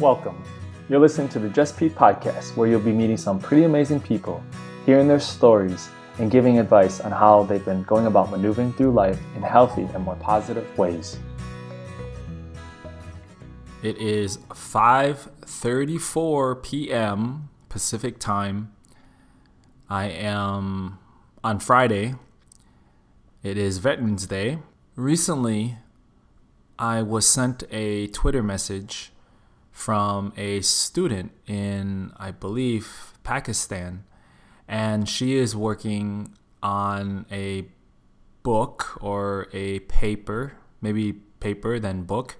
Welcome. You're listening to the Just Pete podcast, where you'll be meeting some pretty amazing people, hearing their stories, and giving advice on how they've been going about maneuvering through life in healthy and more positive ways. It is 5:34 p.m. Pacific time. I am on Friday. It is Veterans Day. Recently, I was sent a Twitter message from a student in, I believe, Pakistan, and she is working on a book or a paper, maybe paper then book,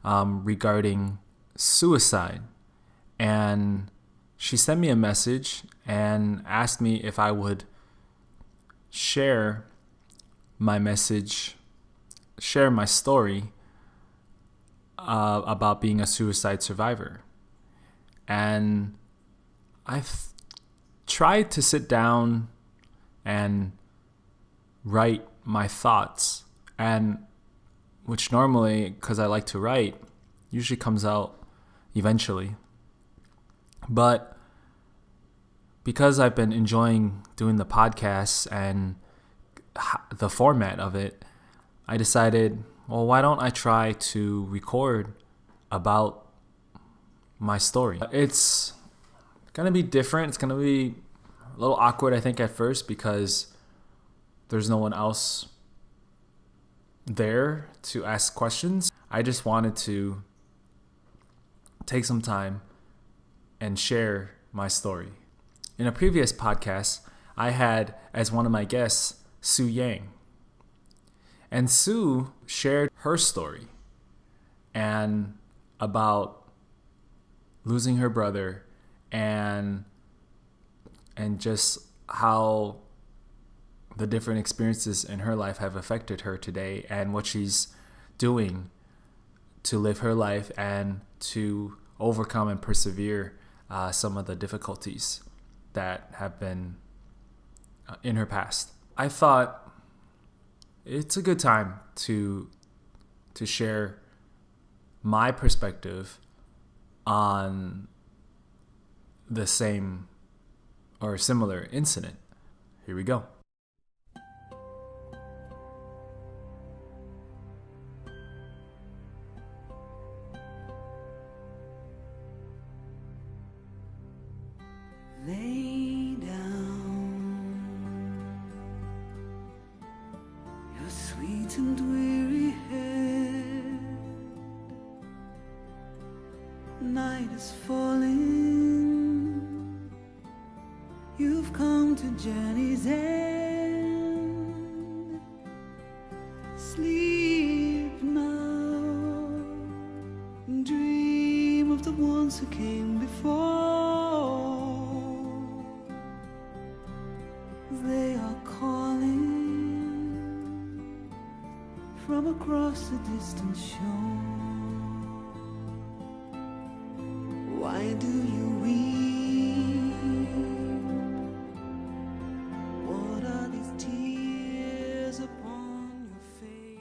regarding suicide. And she sent me a message and asked me if I would share my message, share my story about being a suicide survivor. And I've tried to sit down and write my thoughts, and which normally, because I like to write, usually comes out eventually. But because I've been enjoying doing the podcasts and the format of it, I decided, well, why don't I try to record about my story? It's going to be different. It's going to be a little awkward, I think, at first, because there's no one else there to ask questions. I just wanted to take some time and share my story. In a previous podcast, I had as one of my guests Sue Yang. And Sue shared her story and about losing her brother and just how the different experiences in her life have affected her today, and what she's doing to live her life and to overcome and persevere some of the difficulties that have been in her past. I thought it's a good time to share my perspective on the same or similar incident. Here we go. Lay down your sweet and weary head. Night is falling. You've come to journey's end. Sleep now and dream of the ones who came before. They are calling from across the distant shore. Why do you weep? What are these tears upon your face?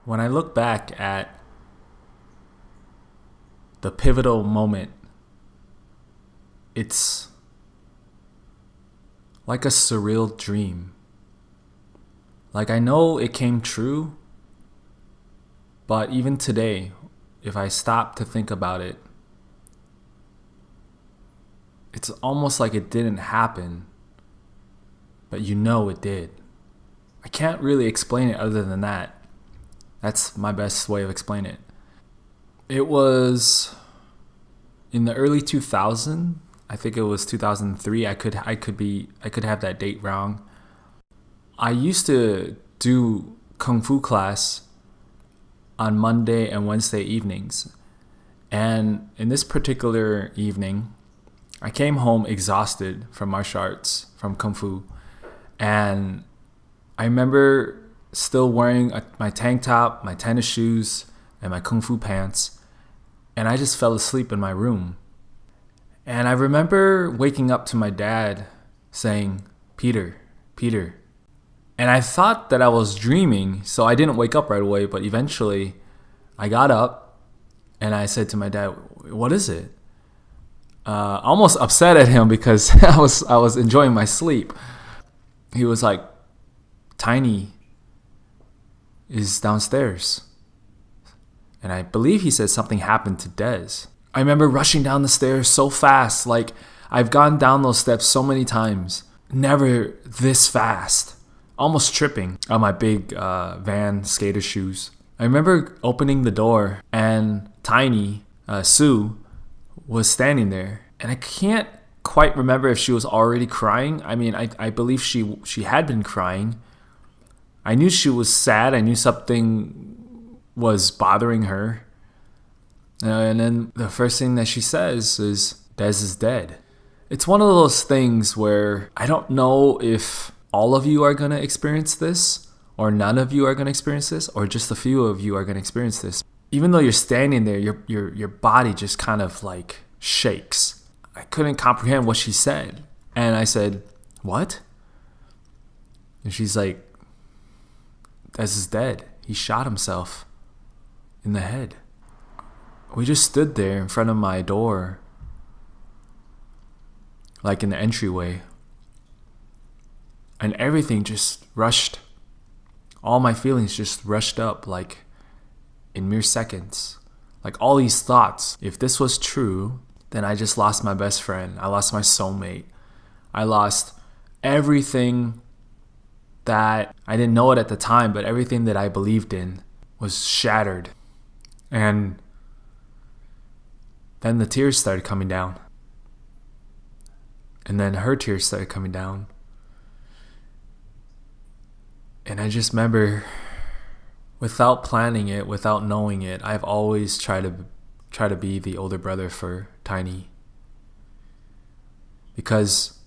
When I look back at the pivotal moment, it's like a surreal dream. Like, I know it came true, but even today, if I stop to think about it, it's almost like it didn't happen, but you know it did. I can't really explain it other than that. That's my best way of explaining it. It was in the early 2000s. I think it was 2003. I could have that date wrong. I used to do Kung Fu class on Monday and Wednesday evenings. And in this particular evening, I came home exhausted from martial arts, from Kung Fu. And I remember still wearing my tank top, my tennis shoes, and my Kung Fu pants. And I just fell asleep in my room. And I remember waking up to my dad saying, Peter. And I thought that I was dreaming, so I didn't wake up right away, but eventually I got up And I said to my dad, what is it? Almost upset at him because I was enjoying my sleep. He was like, Tiny is downstairs. And I believe he said something happened to Des. I remember rushing down the stairs so fast. Like, I've gone down those steps so many times. Never this fast. Almost tripping on my big Van skater shoes. I remember opening the door and Tiny, Sue, was standing there. And I can't quite remember if she was already crying. I mean, I believe she had been crying. I knew she was sad. I knew something was bothering her. And then the first thing that she says is, Des is dead. It's one of those things where I don't know if all of you are going to experience this, or none of you are going to experience this, or just a few of you are going to experience this. Even though you're standing there, your body just kind of like shakes. I couldn't comprehend what she said. And I said, what? And she's like, Des is dead. He shot himself in the head. We just stood there in front of my door, like in the entryway. And everything just rushed. All my feelings just rushed up like in mere seconds. Like all these thoughts. If this was true, then I just lost my best friend. I lost my soulmate. I lost everything that I didn't know it at the time, but everything that I believed in was shattered. And then the tears started coming down. And then her tears started coming down. And I just remember, without planning it, without knowing it, I've always tried to be the older brother for Tiny. Because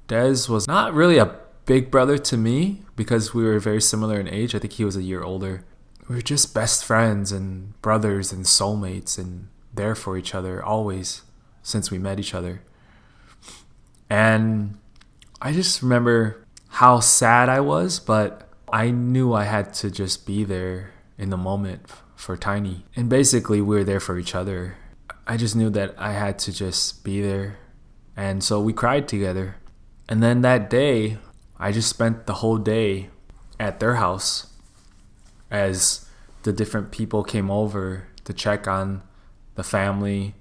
Des was not really a big brother to me, because we were very similar in age. I think he was a year older. We were just best friends and brothers and soulmates and there for each other always since we met each other. And I just remember how sad I was, but I knew I had to just be there in the moment for Tiny. And basically we were there for each other. I just knew that I had to just be there. And so we cried together. And then that day, I just spent the whole day at their house as the different people came over to check on the family.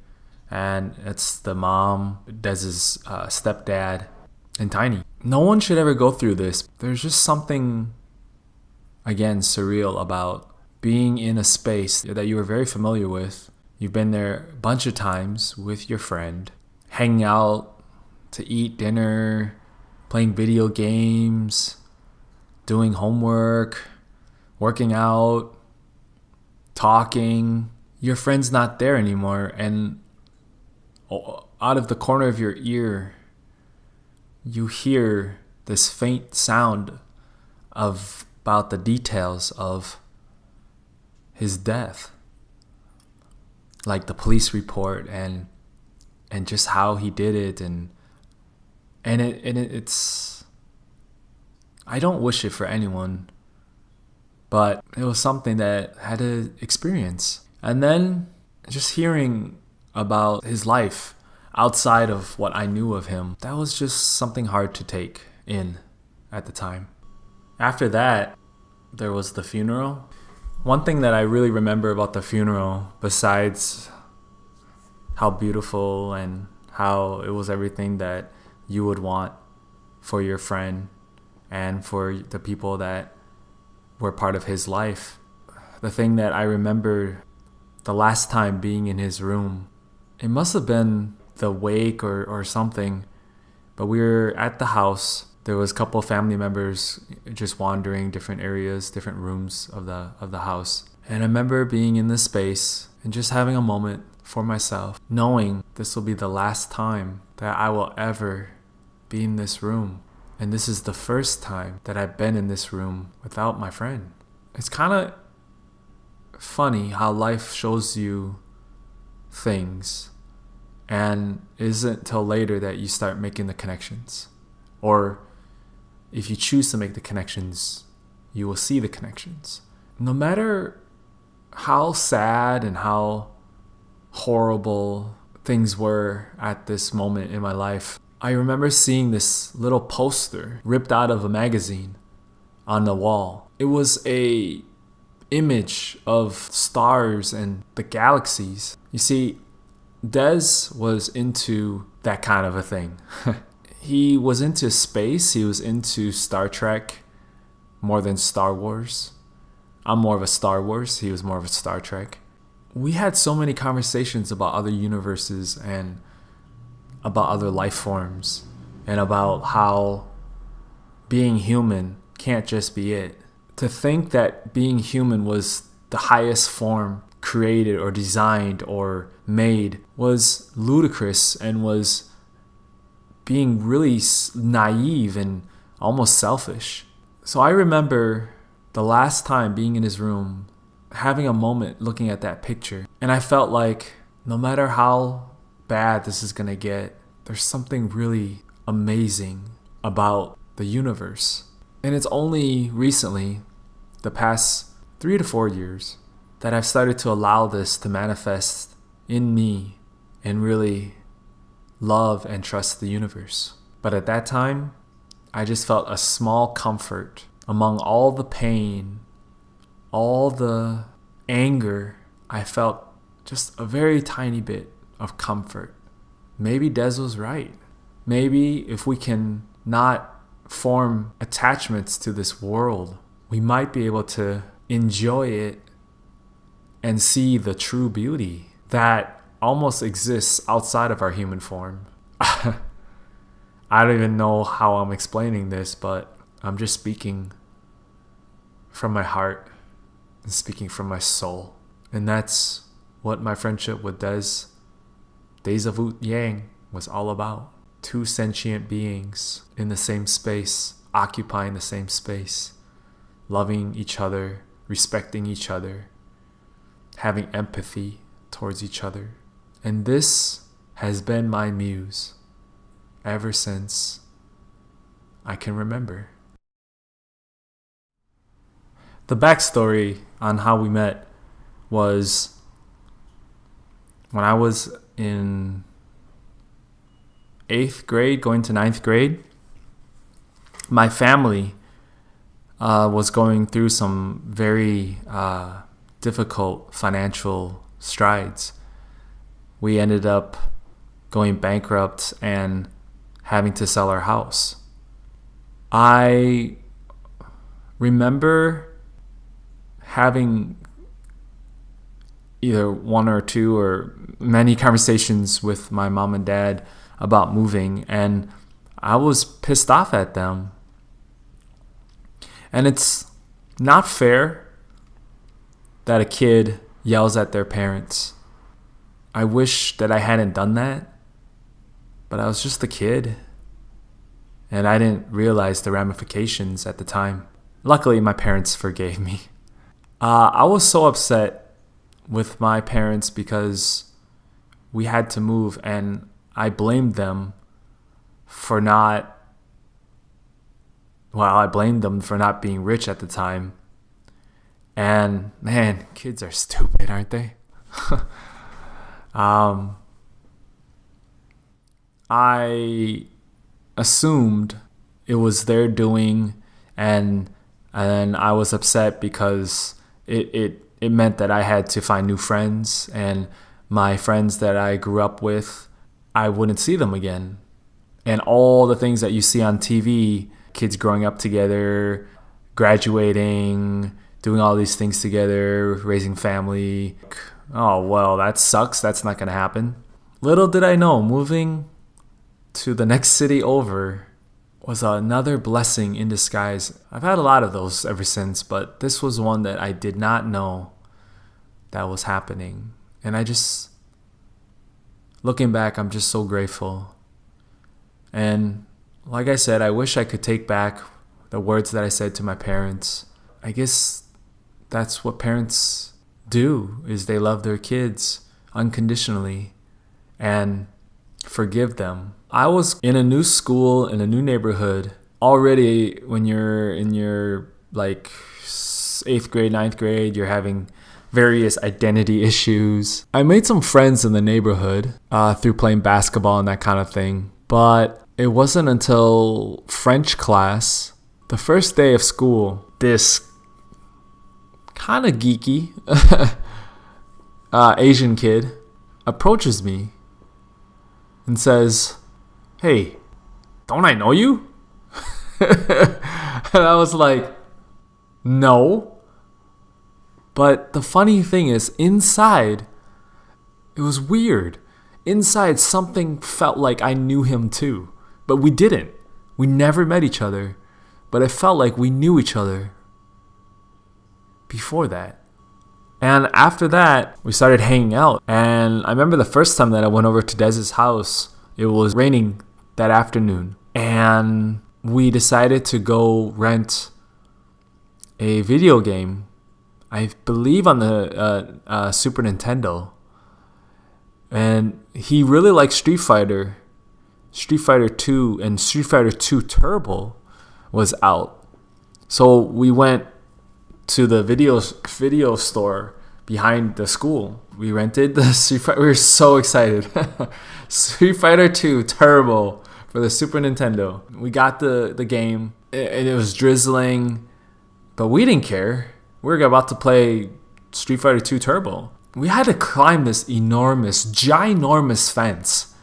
And it's the mom, Dez's stepdad, and Tiny. No one should ever go through this. There's just something, again, surreal about being in a space that you are very familiar with. You've been there a bunch of times with your friend, hanging out to eat dinner, playing video games, doing homework, working out, talking. Your friend's not there anymore, and out of the corner of your ear, you hear this faint sound about the details of his death, like the police report and just how he did it, and it's, I don't wish it for anyone, but it was something that I had to experience. And then just hearing about his life outside of what I knew of him, that was just something hard to take in at the time. After that, there was the funeral. One thing that I really remember about the funeral, besides how beautiful and how it was everything that you would want for your friend and for the people that were part of his life, the thing that I remember the last time being in his room, it must have been the wake or something, but we were at the house. There was a couple of family members just wandering different areas, different rooms of the house. And I remember being in this space and just having a moment for myself, knowing this will be the last time that I will ever be in this room. And this is the first time that I've been in this room without my friend. It's kind of funny how life shows you things, and it isn't till later that you start making the connections. Or if you choose to make the connections, you will see the connections. No matter how sad and how horrible things were at this moment in my life, I remember seeing this little poster ripped out of a magazine on the wall. It was a image of stars and the galaxies. You see, Des was into that kind of a thing. He was into space. He was into Star Trek more than Star Wars. I'm more of a Star Wars. He was more of a Star Trek. We had so many conversations about other universes and about other life forms and about how being human can't just be it. To think that being human was the highest form created or designed or made was ludicrous and was being really naive and almost selfish. So I remember the last time being in his room, having a moment looking at that picture, and I felt like no matter how bad this is gonna get, there's something really amazing about the universe. And it's only recently, the past 3 to 4 years, that I've started to allow this to manifest in me and really love and trust the universe. But at that time, I just felt a small comfort among all the pain, all the anger. I felt just a very tiny bit of comfort. Maybe Des was right. Maybe if we can not form attachments to this world, we might be able to enjoy it and see the true beauty that almost exists outside of our human form. I don't even know how I'm explaining this, but I'm just speaking from my heart and speaking from my soul. And that's what my friendship with Des of Wu Yang was all about. Two sentient beings in the same space, occupying the same space, loving each other, respecting each other, having empathy towards each other. And this has been my muse ever since I can remember. The backstory on how we met was when I was in 8th grade, going to 9th grade. My family was going through some very difficult financial strides. We ended up going bankrupt and having to sell our house. I remember having either one or two or many conversations with my mom and dad about moving, and I was pissed off at them. And it's not fair that a kid yells at their parents. I wish that I hadn't done that, but I was just a kid, and I didn't realize the ramifications at the time. Luckily, my parents forgave me. I was so upset with my parents because we had to move, and I blamed them for not being rich at the time. And man, kids are stupid, aren't they? I assumed it was their doing, and I was upset because it meant that I had to find new friends, and my friends that I grew up with, I wouldn't see them again. And all the things that you see on TV, kids growing up together, graduating, doing all these things together, raising family. Oh, well, that sucks. That's not going to happen. Little did I know, moving to the next city over was another blessing in disguise. I've had a lot of those ever since, but this was one that I did not know that was happening. And looking back, I'm just so grateful. And like I said, I wish I could take back the words that I said to my parents. I guess that's what parents do, is they love their kids unconditionally and forgive them. I was in a new school, in a new neighborhood. Already when you're in your 8th grade, 9th grade, you're having various identity issues. I made some friends in the neighborhood through playing basketball and that kind of thing. But it wasn't until French class, the first day of school, this kind of geeky Asian kid approaches me and says, "Hey, don't I know you?" And I was like, "No." But the funny thing is, inside, it was weird. Inside, something felt like I knew him too. But we didn't. We never met each other. But it felt like we knew each other before that. And after that, we started hanging out. And I remember the first time that I went over to Dez's house, it was raining that afternoon. And we decided to go rent a video game, I believe on the Super Nintendo. And he really liked Street Fighter 2, and Street Fighter 2 Turbo was out. So we went to the video store behind the school. We rented the Street Fighter. We were so excited. Street Fighter 2 Turbo for the Super Nintendo. We got the game, and it was drizzling, but we didn't care. We were about to play Street Fighter 2 Turbo. We had to climb this ginormous fence.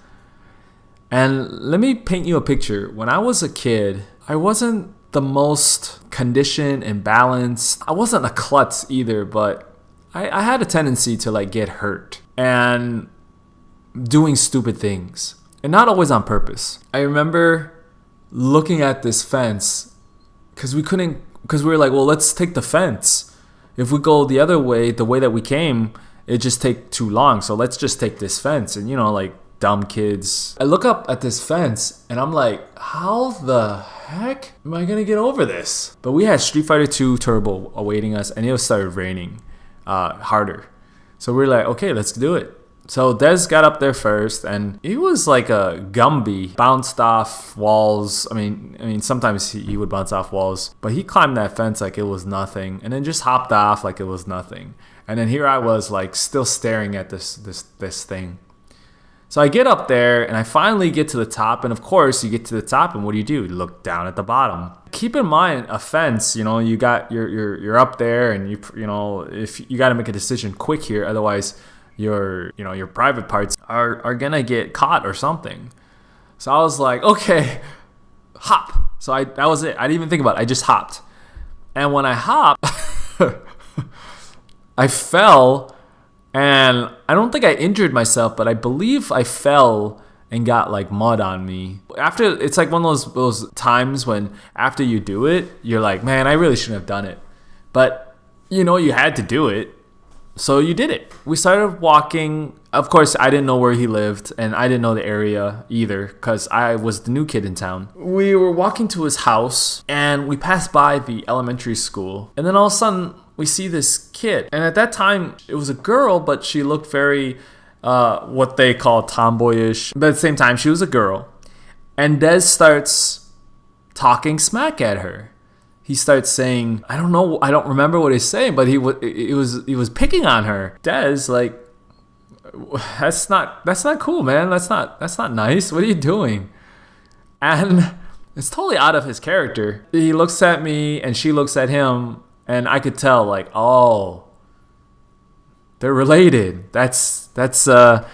And let me paint you a picture. When I was a kid, I wasn't the most conditioned and balanced. I wasn't a klutz either, but I had a tendency to like get hurt and doing stupid things, and not always on purpose. I remember looking at this fence because we were like, well, let's take the fence. If we go the other way, the way that we came, it just take too long. So let's just take this fence. And like dumb kids. I look up at this fence and I'm like, how the heck am I gonna get over this? But we had Street Fighter 2 Turbo awaiting us, and it started raining harder. So we were like, okay, let's do it. So Dez got up there first, and he was like a Gumby, bounced off walls. I mean, sometimes he would bounce off walls, but he climbed that fence like it was nothing, and then just hopped off like it was nothing. And then here I was, like, still staring at this thing. So I get up there, and I finally get to the top. And of course, you get to the top, and what do? You look down at the bottom. Keep in mind, a fence. You're up there, and if you got to make a decision quick here, otherwise your private parts are gonna get caught or something. So I was like, okay, hop. So that was it. I didn't even think about it. I just hopped. And when I hopped, I fell, and I don't think I injured myself, but I believe I fell and got like mud on me. It's like one of those times when after you do it, you're like, man, I really shouldn't have done it. But you had to do it. So you did it. We started walking. Of course, I didn't know where he lived, and I didn't know the area either because I was the new kid in town. We were walking to his house, and we passed by the elementary school. And then all of a sudden, we see this kid. And at that time, it was a girl, but she looked very, what they call tomboyish. But at the same time, she was a girl. And Dez starts talking smack at her. He starts saying, I don't remember what he's saying, but he was picking on her. Dez, like, that's not cool, man. That's not nice. What are you doing? And it's totally out of his character. He looks at me and she looks at him, and I could tell, like, oh, they're related. So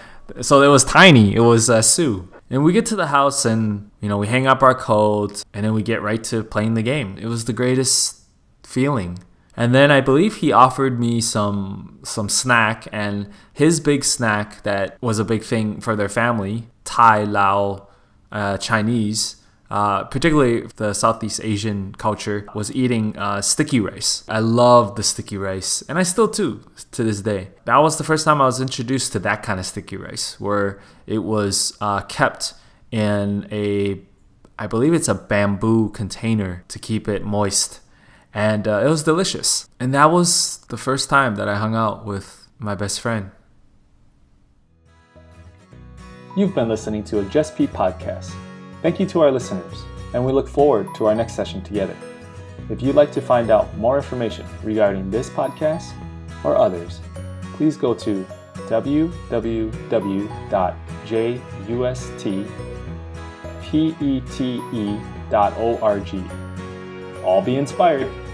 it was Tiny. It was Sue. And we get to the house, and we hang up our coats, and then we get right to playing the game. It was the greatest feeling. And then I believe he offered me some snack, and his big snack that was a big thing for their family, Thai, Lao, Chinese, particularly the Southeast Asian culture, was eating sticky rice. I love the sticky rice, and I still do to this day. That was the first time I was introduced to that kind of sticky rice, where it was kept in I believe it's a bamboo container to keep it moist. And it was delicious. And that was the first time that I hung out with my best friend. You've been listening to a Just Pete podcast. Thank you to our listeners, and we look forward to our next session together. If you'd like to find out more information regarding this podcast or others, please go to www.justpete.org. All be inspired.